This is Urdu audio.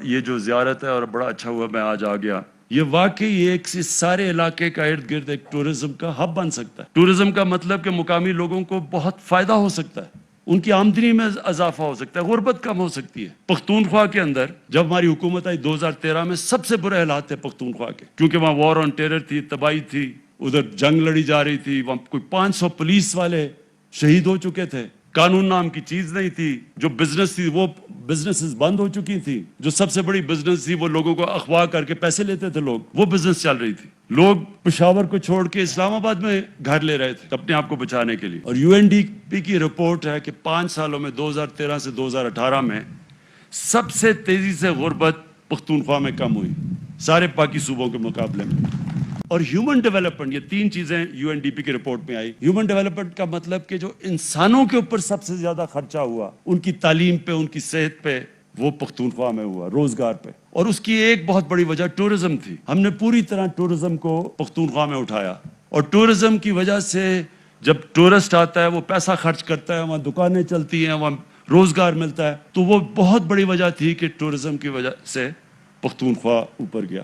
یہ جو زیارت ہے اور بڑا اچھا ہوا میں آج آ گیا. یہ واقعی ایک سارے علاقے کا ارد گرد ایک ٹورزم کا ہب بن سکتا ہے. ٹورزم کا مطلب کہ مقامی لوگوں کو بہت فائدہ ہو سکتا ہے, ان کی آمدنی میں اضافہ ہو سکتا ہے, غربت کم ہو سکتی ہے. پختونخوا کے اندر جب ہماری حکومت آئی 2013 میں, سب سے برے حالات تھے پختونخوا کے, کیونکہ وہاں وار آن ٹیرر تھی, تباہی تھی, ادھر جنگ لڑی جا رہی تھی, وہاں کوئی 500 پولیس والے شہید ہو چکے تھے, قانون نام کی چیز نہیں تھی, جو بزنس تھی وہ بزنسز بند ہو چکی تھی, جو سب سے بڑی بزنس تھی وہ لوگوں کو اغوا کر کے پیسے لیتے تھے لوگ, وہ بزنس چل رہی تھی. لوگ پشاور کو چھوڑ کے اسلام آباد میں گھر لے رہے تھے اپنے آپ کو بچانے کے لیے. اور یو این ڈی پی کی رپورٹ ہے کہ 5 سالوں میں 2013 سے 2018 میں سب سے تیزی سے غربت پختونخوا میں کم ہوئی سارے باقی صوبوں کے مقابلے میں. اور ہیومن ڈیولپمنٹ, یہ 3 چیزیں یو این ڈی پی کی رپورٹ میں آئی. ہیومن ڈیولپمنٹ کا مطلب کہ جو انسانوں کے اوپر سب سے زیادہ خرچہ ہوا, ان کی تعلیم پہ, ان کی صحت پہ, وہ پختونخوا میں ہوا, روزگار پہ. اور اس کی ایک بہت بڑی وجہ ٹورزم تھی. ہم نے پوری طرح ٹورزم کو پختونخوا میں اٹھایا, اور ٹورزم کی وجہ سے جب ٹورسٹ آتا ہے وہ پیسہ خرچ کرتا ہے, وہاں دکانیں چلتی ہیں, وہاں روزگار ملتا ہے, تو وہ بہت بڑی وجہ تھی کہ ٹورزم کی وجہ سے پختونخوا اوپر گیا.